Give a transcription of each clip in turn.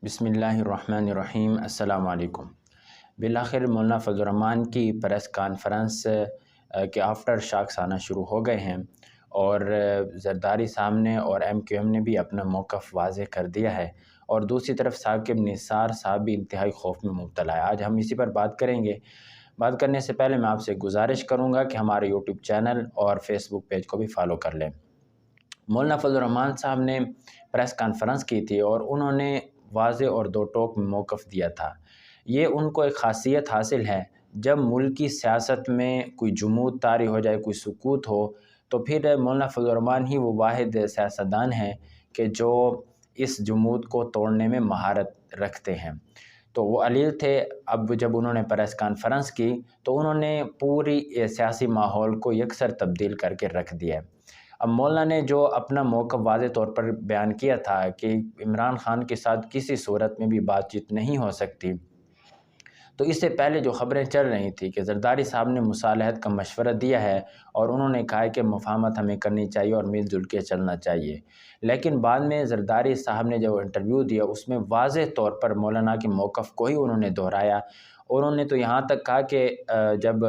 بسم اللہ الرحمن الرحیم۔ السلام علیکم۔ بالآخر مولانا فضل الرحمان کی پریس کانفرنس کے آفٹر شاکس آنا شروع ہو گئے ہیں، اور زرداری صاحب نے اور MQM نے بھی اپنا موقف واضح کر دیا ہے، اور دوسری طرف ثاقب نثار صاحب بھی انتہائی خوف میں مبتلا ہے۔ آج ہم اسی پر بات کریں گے۔ بات کرنے سے پہلے میں آپ سے گزارش کروں گا کہ ہمارے یوٹیوب چینل اور فیس بک پیج کو بھی فالو کر لیں۔ مولانا فضل الرحمان صاحب نے پریس کانفرنس کی تھی اور انہوں نے واضح اور دو ٹوک میں موقف دیا تھا۔ یہ ان کو ایک خاصیت حاصل ہے، جب ملک کی سیاست میں کوئی جمود طاری ہو جائے، کوئی سکوت ہو، تو پھر مولانا فضل الرحمان ہی وہ واحد سیاستدان ہیں کہ جو اس جمود کو توڑنے میں مہارت رکھتے ہیں۔ تو وہ علیل تھے۔ اب جب انہوں نے پریس کانفرنس کی تو انہوں نے پوری سیاسی ماحول کو یکسر تبدیل کر کے رکھ دیا۔ اب مولانا نے جو اپنا موقف واضح طور پر بیان کیا تھا کہ عمران خان کے ساتھ کسی صورت میں بھی بات چیت نہیں ہو سکتی، تو اس سے پہلے جو خبریں چل رہی تھیں کہ زرداری صاحب نے مصالحت کا مشورہ دیا ہے اور انہوں نے کہا ہے کہ مفاہمت ہمیں کرنی چاہیے اور مل جل کے چلنا چاہیے، لیکن بعد میں زرداری صاحب نے جو انٹرویو دیا اس میں واضح طور پر مولانا کے موقف کو ہی انہوں نے دہرایا۔ انہوں نے تو یہاں تک کہا کہ جب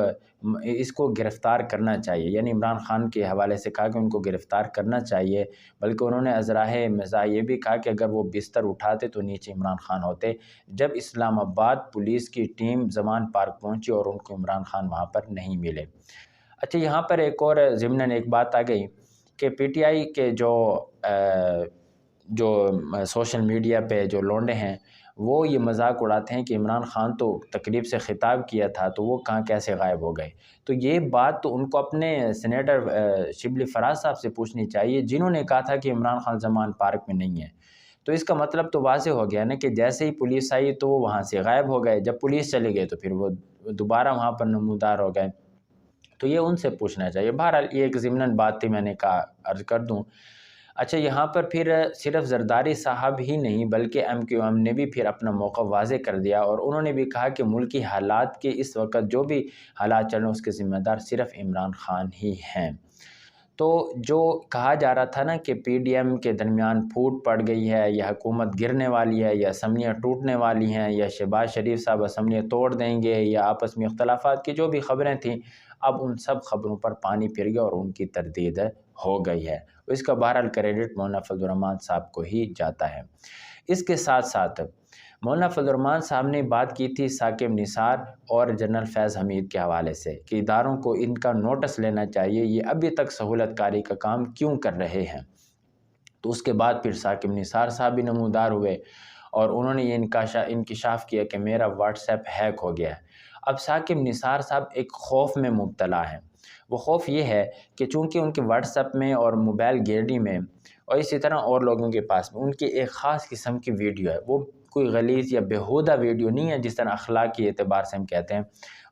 اس کو گرفتار کرنا چاہیے، یعنی عمران خان کے حوالے سے کہا کہ ان کو گرفتار کرنا چاہیے، بلکہ انہوں نے ازراہ مزاح یہ بھی کہا کہ اگر وہ بستر اٹھاتے تو نیچے عمران خان ہوتے۔ جب اسلام آباد پولیس کی ٹیم زمان پارک پہنچی اور ان کو عمران خان وہاں پر نہیں ملے۔ اچھا، یہاں پر ایک اور ضمناً ایک بات آ گئی کہ PTI کے جو سوشل میڈیا پہ جو لونڈے ہیں وہ یہ مذاق اڑاتے ہیں کہ عمران خان تو تقریب سے خطاب کیا تھا تو وہ کہاں کیسے غائب ہو گئے۔ تو یہ بات تو ان کو اپنے سینیٹر شبلی فراز صاحب سے پوچھنی چاہیے، جنہوں نے کہا تھا کہ عمران خان زمان پارک میں نہیں ہے۔ تو اس کا مطلب تو واضح ہو گیا نا کہ جیسے ہی پولیس آئی تو وہ وہاں سے غائب ہو گئے، جب پولیس چلے گئے تو پھر وہ دوبارہ وہاں پر نمودار ہو گئے۔ تو یہ ان سے پوچھنا چاہیے۔ بہرحال یہ ایک ضمناً بات تھی، میں نے کہا عرض کر دوں۔ اچھا، یہاں پر پھر صرف زرداری صاحب ہی نہیں بلکہ MQM نے بھی پھر اپنا موقف واضح کر دیا، اور انہوں نے بھی کہا کہ ملکی حالات کے اس وقت جو بھی حالات چل رہے ہیں اس کے ذمہ دار صرف عمران خان ہی ہیں۔ تو جو کہا جا رہا تھا نا کہ PDM کے درمیان پھوٹ پڑ گئی ہے، یا حکومت گرنے والی ہے، یا اسمبلیاں ٹوٹنے والی ہیں، یا شہباز شریف صاحب اسمبلیاں توڑ دیں گے، یا آپس میں اختلافات کی جو بھی خبریں تھیں، اب ان سب خبروں پر پانی پھر گیا اور ان کی تردید ہو گئی ہے۔ اس کا بہرحال کریڈٹ مولانا فضل الرحمان صاحب کو ہی جاتا ہے۔ اس کے ساتھ ساتھ مولانا فضل الرحمان صاحب نے بات کی تھی ثاقب نثار اور جنرل فیض حمید کے حوالے سے کہ اداروں کو ان کا نوٹس لینا چاہیے، یہ ابھی تک سہولت کاری کا کام کیوں کر رہے ہیں۔ تو اس کے بعد پھر ثاقب نثار صاحب بھی نمودار ہوئے اور انہوں نے یہ انکشاف کیا کہ میرا واٹس ایپ ہیک ہو گیا ہے۔ اب ثاقب نثار صاحب ایک خوف میں مبتلا ہیں۔ وہ خوف یہ ہے کہ چونکہ ان کے واٹس ایپ میں اور موبائل گیلری میں اور اسی طرح اور لوگوں کے پاس میں ان کی ایک خاص قسم کی ویڈیو ہے، وہ کوئی غلیظ یا بیہودہ ویڈیو نہیں ہے جس طرح اخلاقی اعتبار سے ہم کہتے ہیں،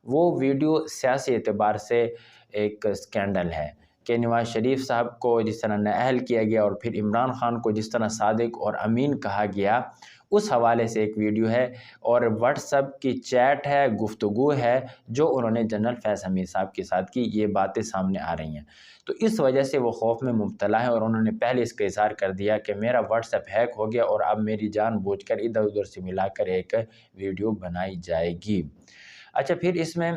وہ ویڈیو سیاسی اعتبار سے ایک سکینڈل ہے کہ نواز شریف صاحب کو جس طرح نااہل کیا گیا اور پھر عمران خان کو جس طرح صادق اور امین کہا گیا، اس حوالے سے ایک ویڈیو ہے اور واٹس ایپ کی چیٹ ہے، گفتگو ہے جو انہوں نے جنرل فیض حمید صاحب کے ساتھ کی، یہ باتیں سامنے آ رہی ہیں۔ تو اس وجہ سے وہ خوف میں مبتلا ہے اور انہوں نے پہلے اس کا اظہار کر دیا کہ میرا واٹس ایپ ہیک ہو گیا اور اب میری جان بوجھ کر ادھر ادھر سے ملا کر ایک ویڈیو بنائی جائے گی۔ اچھا، پھر اس میں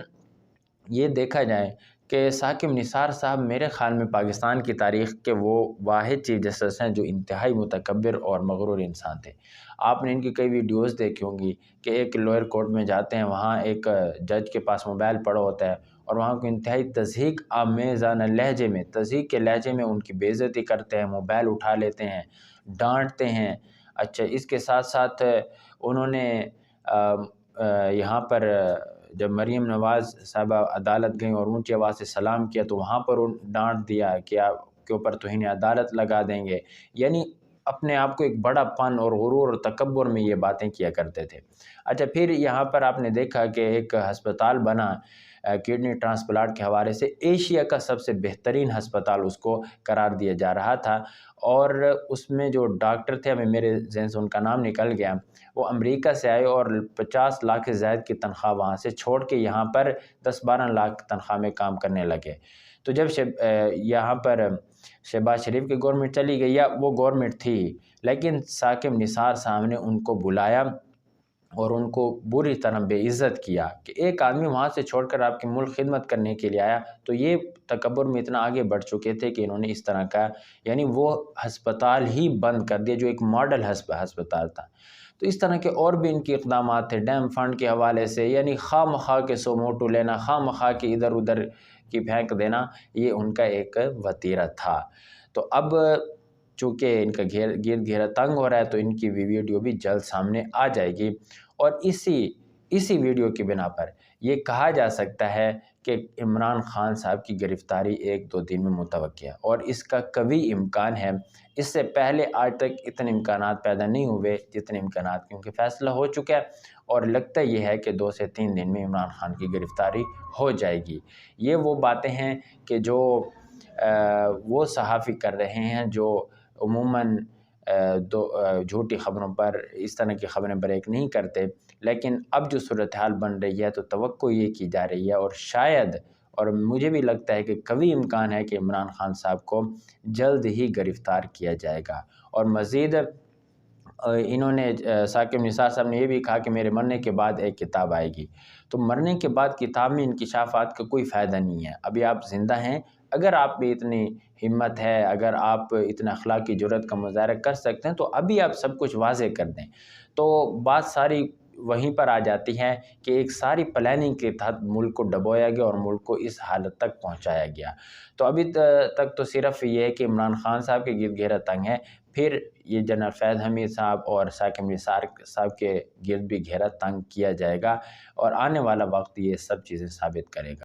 یہ دیکھا جائے کہ ثاقب نثار صاحب میرے خیال میں پاکستان کی تاریخ کے وہ واحد چیف جسٹس ہیں جو انتہائی متکبر اور مغرور انسان تھے۔ آپ نے ان کی کئی ویڈیوز دیکھی ہوں گی کہ ایک لوئر کورٹ میں جاتے ہیں، وہاں ایک جج کے پاس موبائل پڑا ہوتا ہے اور وہاں کو انتہائی تضحیک آمیزانہ لہجے میں، تضحیک کے لہجے میں ان کی بے عزتی کرتے ہیں، موبائل اٹھا لیتے ہیں، ڈانٹتے ہیں۔ اچھا، اس کے ساتھ ساتھ انہوں نے یہاں پر جب مریم نواز صاحبہ عدالت گئیں اور اونچی آواز سے سلام کیا تو وہاں پر ڈانٹ دیا کہ آپ کے اوپر توہین عدالت لگا دیں گے، یعنی اپنے آپ کو ایک بڑا پن اور غرور اور تکبر میں یہ باتیں کیا کرتے تھے۔ اچھا، پھر یہاں پر آپ نے دیکھا کہ ایک ہسپتال بنا کڈنی ٹرانسپلانٹ کے حوالے سے، ایشیا کا سب سے بہترین ہسپتال اس کو قرار دیا جا رہا تھا، اور اس میں جو ڈاکٹر تھے، ہمیں میرے ذہن سے ان کا نام نکل گیا، وہ امریکہ سے آئے اور 50 لاکھ سے زائد کی تنخواہ وہاں سے چھوڑ کے یہاں پر 10-12 لاکھ تنخواہ میں کام کرنے لگے۔ تو جب یہاں پر شہباز شریف کی گورنمنٹ چلی گئی، یا وہ گورنمنٹ تھی لیکن ثاقب نثار صاحب نے ان کو بلایا اور ان کو بری طرح بے عزت کیا کہ ایک آدمی وہاں سے چھوڑ کر آپ کی ملک خدمت کرنے کے لیے آیا. تو یہ تکبر میں اتنا آگے بڑھ چکے تھے کہ انہوں نے اس طرح کا یعنی وہ ہسپتال ہی بند کر دیا جو ایک ماڈل ہسپتال تھا. تو اس طرح کے اور بھی ان کے اقدامات تھے ڈیم فنڈ کے حوالے سے، یعنی خواہ مخواہ کے سو موٹو لینا، خواہ مخواہ کے ادھر ادھر کی پھینک دینا، یہ ان کا ایک وتیرہ تھا. تو اب چونکہ ان کا گرد گھیرا تنگ ہو رہا ہے تو ان کی ویڈیو بھی جلد سامنے آ جائے گی، اور اسی ویڈیو کی بنا پر یہ کہا جا سکتا ہے کہ عمران خان صاحب کی گرفتاری 1-2 دن میں متوقع ہے، اور اس کا قوی امکان ہے. اس سے پہلے آج تک اتنے امکانات پیدا نہیں ہوئے جتنے امکانات کیونکہ فیصلہ ہو چکا ہے، اور لگتا یہ ہے کہ 2 سے 3 دن میں عمران خان کی گرفتاری ہو جائے گی. یہ وہ باتیں ہیں کہ جو وہ صحافی کر رہے ہیں جو عموماً جھوٹی خبروں پر اس طرح کی خبریں بریک نہیں کرتے، لیکن اب جو صورتحال بن رہی ہے تو توقع یہ کی جا رہی ہے، اور شاید اور مجھے بھی لگتا ہے کہ قوی امکان ہے کہ عمران خان صاحب کو جلد ہی گرفتار کیا جائے گا. اور مزید انہوں نے ثاقب نثار صاحب نے یہ بھی کہا کہ میرے مرنے کے بعد ایک کتاب آئے گی. تو مرنے کے بعد کتاب میں انکشافات کا کوئی فائدہ نہیں ہے. ابھی آپ زندہ ہیں، اگر آپ میں اتنی ہمت ہے، اگر آپ اتنا اخلاقی جرأت کا مظاہرہ کر سکتے ہیں تو ابھی آپ سب کچھ واضح کر دیں. تو بات ساری وہیں پر آ جاتی ہے کہ ایک ساری پلاننگ کے تحت ملک کو ڈبویا گیا اور ملک کو اس حالت تک پہنچایا گیا. تو ابھی تک تو صرف یہ ہے کہ عمران خان صاحب کے گرد گھیرا تنگ ہے، پھر یہ جنرل فیض حمید صاحب اور ثاقب نثار صاحب کے گرد بھی گھیرا تنگ کیا جائے گا، اور آنے والا وقت یہ سب چیزیں ثابت کرے گا.